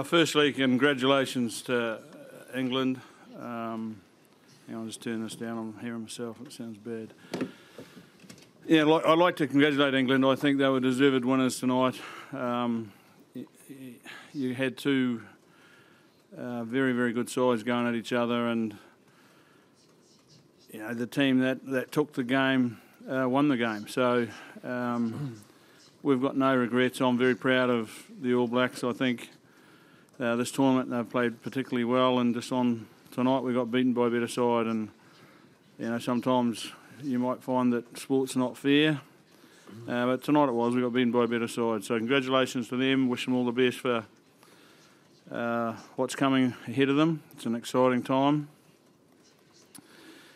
Firstly, congratulations to England. I'll just turn this down. I'm hearing myself. It sounds bad. Yeah, I'd like to congratulate England. I think they were deserved winners tonight. You had two very, very good sides going at each other, and the team that took the game won the game. So we've got no regrets. I'm very proud of the All Blacks. I think this tournament they've played particularly well, and just on tonight we got beaten by a better side. And sometimes you might find that sport's not fair, but tonight it was. We got beaten by a better side. So congratulations to them. Wish them all the best for what's coming ahead of them. It's an exciting time.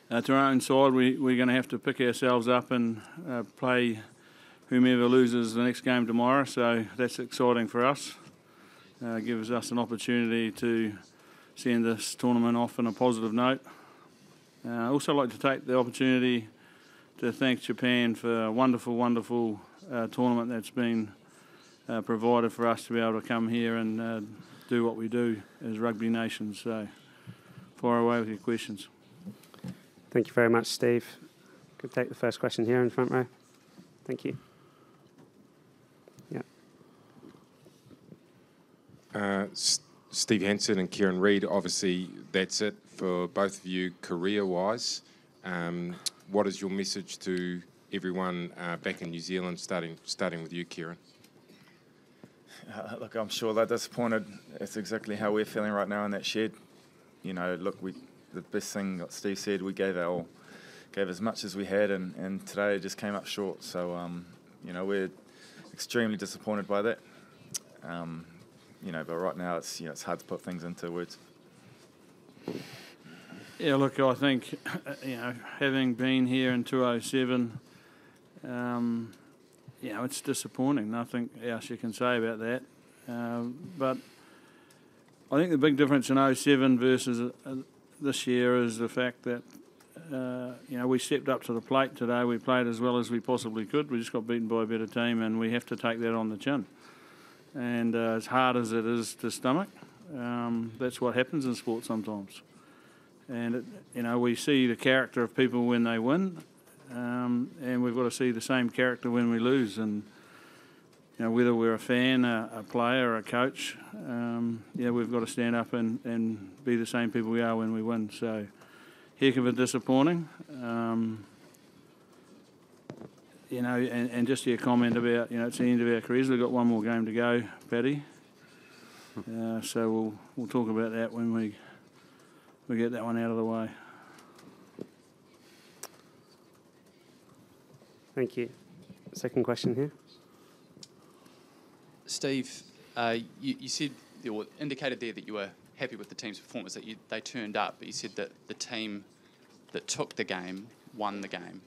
To our own side, we're going to have to pick ourselves up and play whomever loses the next game tomorrow. So that's exciting for us. Gives us an opportunity to send this tournament off on a positive note. I'd also like to take the opportunity to thank Japan for a wonderful, wonderful tournament that's been provided for us to be able to come here and do what we do as rugby nations. So fire away with your questions. Thank you very much, Steve. Could take the first question here in front row. Thank you. Yeah. Steve Hansen and Kieran Read, obviously that's it for both of you career-wise. What is your message to everyone back in New Zealand, starting with you, Kieran? Look, I'm sure they're disappointed. It's exactly how we're feeling right now in that shed. Look, the best thing that Steve said, we gave our all, gave as much as we had, and today it just came up short. So, we're extremely disappointed by that. But right now it's hard to put things into words. Yeah, look, I think, having been here in 2007, it's disappointing. Nothing else you can say about that. But I think the big difference in 2007 versus this year is the fact that, we stepped up to the plate today. We played as well as we possibly could. We just got beaten by a better team, and we have to take that on the chin. And as hard as it is to stomach, that's what happens in sport sometimes. And, we see the character of people when they win, and we've got to see the same character when we lose. And, whether we're a fan, a player, or a coach, we've got to stand up and be the same people we are when we win. So, heck of a disappointing. And just your comment about, it's the end of our careers. We've got one more game to go, Paddy. So we'll talk about that when we get that one out of the way. Thank you. Second question here. Steve, you said, or indicated there that you were happy with the team's performance, that they turned up, but you said that the team that took the game won the game.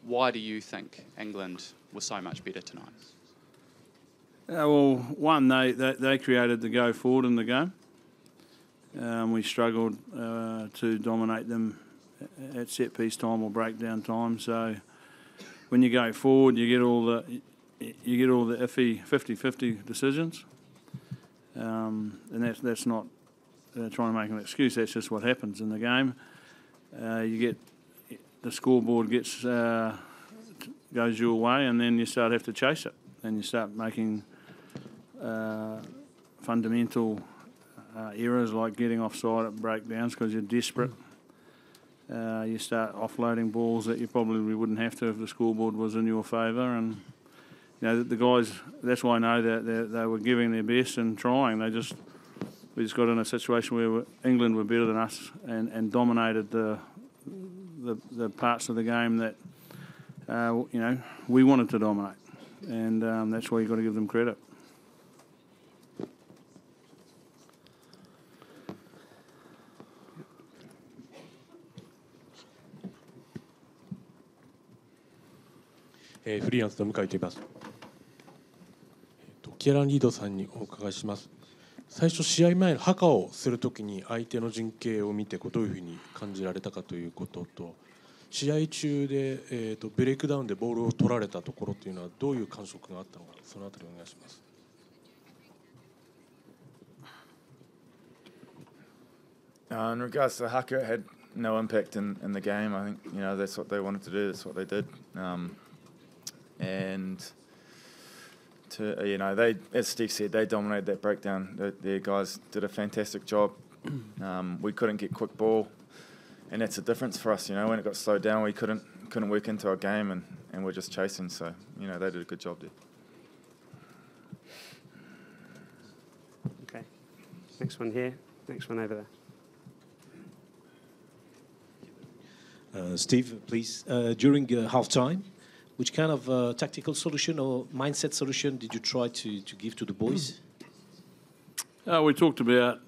Why do you think England was so much better tonight? One, they created the go forward in the game. We struggled to dominate them at set piece time or breakdown time. So when you go forward, you get all the iffy 50-50 decisions, and that's not trying to make an excuse. That's just what happens in the game. You get the scoreboard goes your way, and then you have to chase it, and you start making fundamental errors like getting offside at breakdowns because you're desperate. You start offloading balls that you probably wouldn't have to if the scoreboard was in your favour, and the guys. That's why I know that they were giving their best and trying. We just got in a situation where England were better than us and dominated the parts of the game that we wanted to dominate, and that's why you've got to give them credit.フリーランスの向井と言います。キアラン・リードさんにお伺いします。最初試合前のハカをするときに相手の陣形を見てどういうふうに感じられたかということと、試合中で、ブレイクダウンでボールを取られたところというのはどういう感触があったのか、そのあたりお願いします。In regards to haka, it had no impact in the game. I think, you know, that's what they wanted to do. That's what they did. And to, you know, they, as Steve said, they dominated that breakdown. Their guys did a fantastic job. We couldn't get quick ball, and that's a difference for us. You know, when it got slowed down, we couldn't work into our game, and we're just chasing. So, you know, they did a good job there. Okay. Next one here. Next one over there. Steve, please. During half-time, which kind of tactical solution or mindset solution did you try to give to the boys? We talked about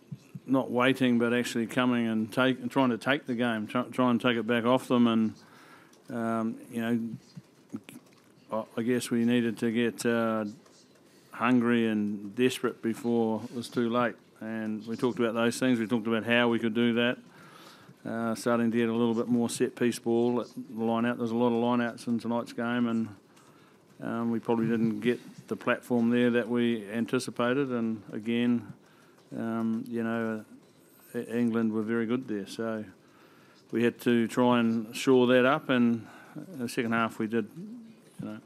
not waiting, but actually coming and trying to take the game, try and take it back off them, and you know, I guess we needed to get hungry and desperate before it was too late. And we talked about those things. We talked about how we could do that. Starting to get a little bit more set-piece ball at the line-out. There's a lot of line-outs in tonight's game, and we probably didn't get the platform there that we anticipated. And again, you know, England were very good there. So we had to try and shore that up, and in the second half we did, you know.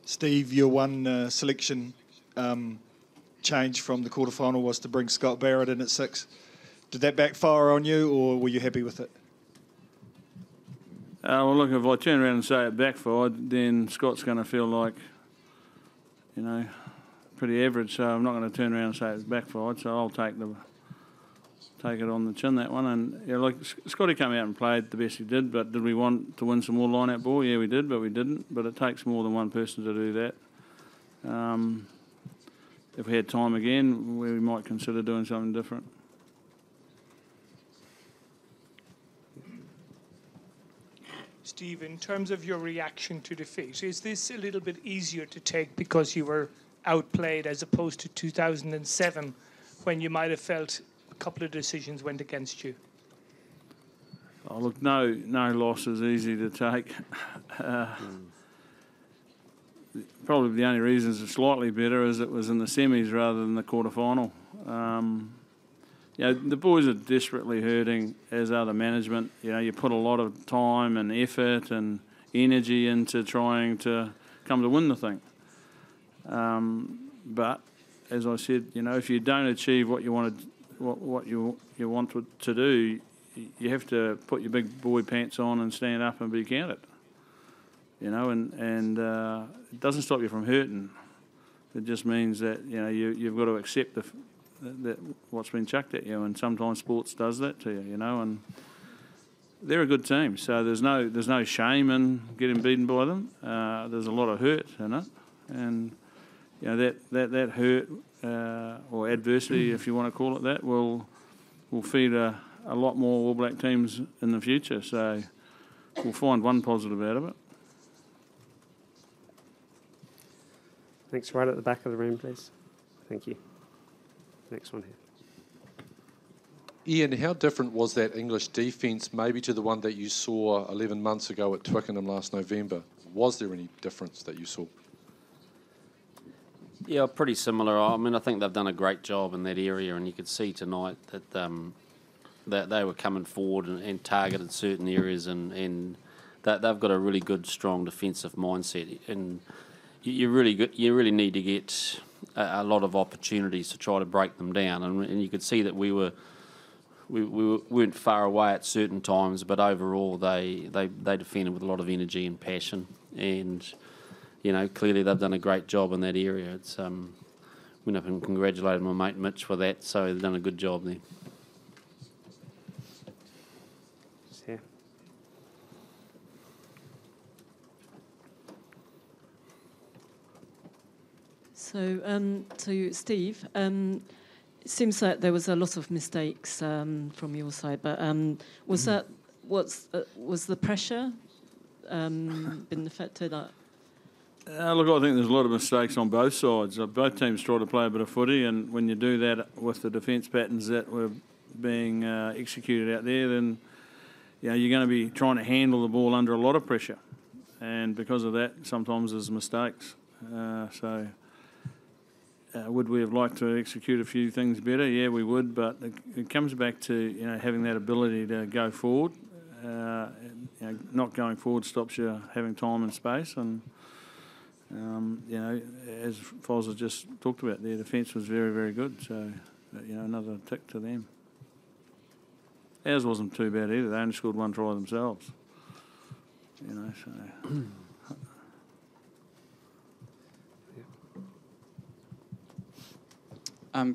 Steve, your one selection change from the quarterfinal was to bring Scott Barrett in at 6. Did that backfire on you, or were you happy with it? Well, look, if I turn around and say it backfired, then Scott's going to feel like, you know, pretty average. So I'm not going to turn around and say it's backfired. So I'll take it on the chin, that one. And yeah, like Scotty came out and played the best he did. But did we want to win some more line-out ball? Yeah, we did, but we didn't. But it takes more than one person to do that. If we had time again, we might consider doing something different. Steve, in terms of your reaction to defeat, is this a little bit easier to take because you were outplayed as opposed to 2007 when you might have felt a couple of decisions went against you? Oh, look, no loss is easy to take. Probably the only reason it's slightly better is it was in the semis rather than the quarterfinal. You know, the boys are desperately hurting, as are the management. You know, you put a lot of time and effort and energy into trying to come to win the thing. But as I said, you know, if you don't achieve what you want to do, you have to put your big boy pants on and stand up and be counted. You know, and it doesn't stop you from hurting. It just means that, you know, you've got to accept that what's been chucked at you, and sometimes sports does that to you, you know. And they're a good team, so there's no shame in getting beaten by them. There's a lot of hurt in it, and you know that hurt or adversity, if you want to call it that, will feed a lot more All Black teams in the future. So we'll find one positive out of it. Thanks. Right at the back of the room, please. Thank you. Next one here. Ian, how different was that English defence maybe to the one that you saw 11 months ago at Twickenham last November? Was there any difference that you saw? Yeah, pretty similar. I mean, I think they've done a great job in that area, and you could see tonight that that they were coming forward and targeted certain areas, and that they've got a really good, strong defensive mindset. And you really need to get a lot of opportunities to try to break them down, and you could see that we weren't far away at certain times, but overall they defended with a lot of energy and passion, and you know, clearly they've done a great job in that area. It's went up and congratulated my mate Mitch for that, so they've done a good job there. Yeah. So Steve, it seems like there was a lot of mistakes from your side, but was the pressure been affected? Look, I think there's a lot of mistakes on both sides. Both teams try to play a bit of footy, and when you do that with the defence patterns that were being executed out there, then you know, you're going to be trying to handle the ball under a lot of pressure, and because of that, sometimes there's mistakes. Would we have liked to execute a few things better? Yeah, we would, but it comes back to having that ability to go forward. Not going forward stops you having time and space, and as Foz has just talked about, their defence was very, very good. So another tick to them. Ours wasn't too bad either. They only scored one try themselves.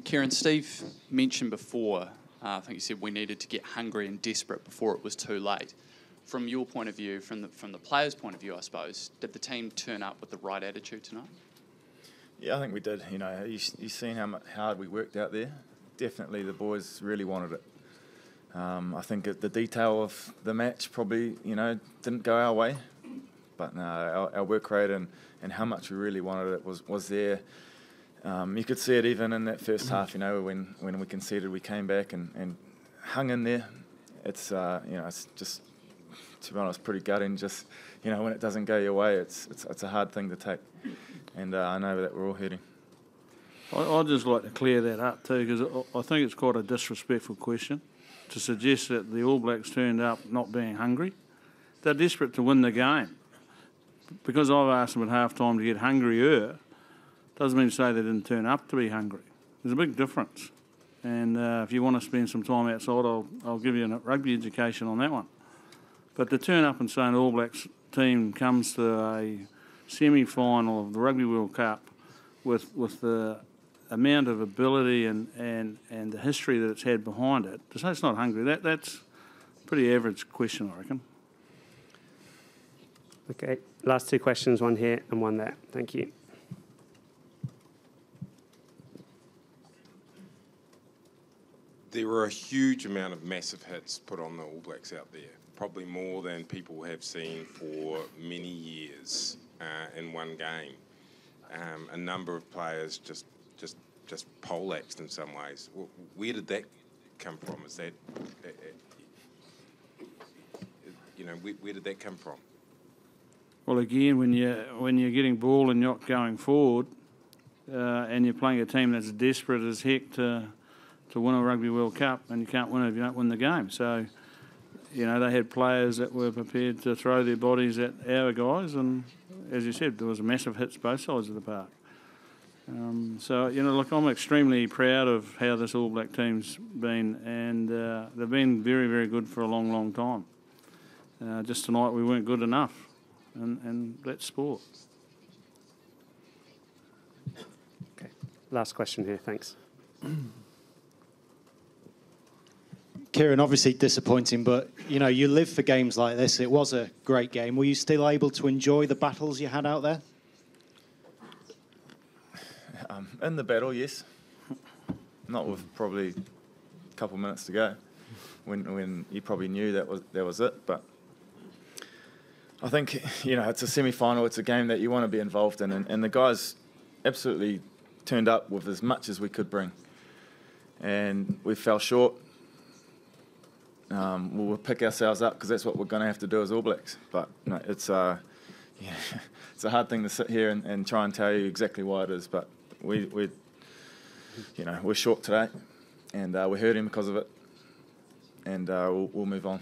Kieran, Steve mentioned before, I think you said we needed to get hungry and desperate before it was too late. From your point of view, from the players' point of view, I suppose, did the team turn up with the right attitude tonight? Yeah, I think we did. You've seen how hard we worked out there. Definitely the boys really wanted it. I think the detail of the match probably, didn't go our way. But no, our work rate and how much we really wanted it was there. You could see it even in that first half, when we conceded, we came back and hung in there. It's, it's just, to be honest, pretty gutting. Just, when it doesn't go your way, it's a hard thing to take. And I know that we're all hurting. I'd just like to clear that up too, because I think it's quite a disrespectful question to suggest that the All Blacks turned up not being hungry. They're desperate to win the game. Because I've asked them at half-time to get hungrier, doesn't mean to say they didn't turn up to be hungry. There's a big difference. And if you want to spend some time outside, I'll give you a rugby education on that one. But to turn up and say an All Blacks team comes to a semi-final of the Rugby World Cup with the amount of ability and the history that it's had behind it, to say it's not hungry, that's a pretty average question, I reckon. Okay, last two questions, one here and one there. Thank you. There were a huge amount of massive hits put on the All Blacks out there, probably more than people have seen for many years in one game. A number of players just poleaxed in some ways. Where did that come from? Is that, where did that come from? Well, again, when you're getting ball and not going forward, and you're playing a team that's desperate as heck to win a Rugby World Cup, and you can't win it if you don't win the game. So, they had players that were prepared to throw their bodies at our guys, and as you said, there was massive hits both sides of the park. I'm extremely proud of how this All Black team's been, and they've been very, very good for a long, long time. Just tonight we weren't good enough, and that's sport. Okay, last question here, thanks. Kieran, obviously disappointing, but you live for games like this. It was a great game. Were you still able to enjoy the battles you had out there? In the battle, yes. Not with probably a couple of minutes to go, when you probably knew that was it. But I think it's a semi-final. It's a game that you want to be involved in, and the guys absolutely turned up with as much as we could bring, and we fell short. We'll pick ourselves up because that's what we're going to have to do as All Blacks. But no, it's a hard thing to sit here and try and tell you exactly why it is. But we're short today, and we're hurting because of it, and we'll move on.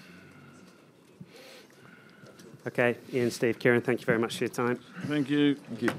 Okay, Ian, Steve, Kieran, thank you very much for your time. Thank you. Thank you.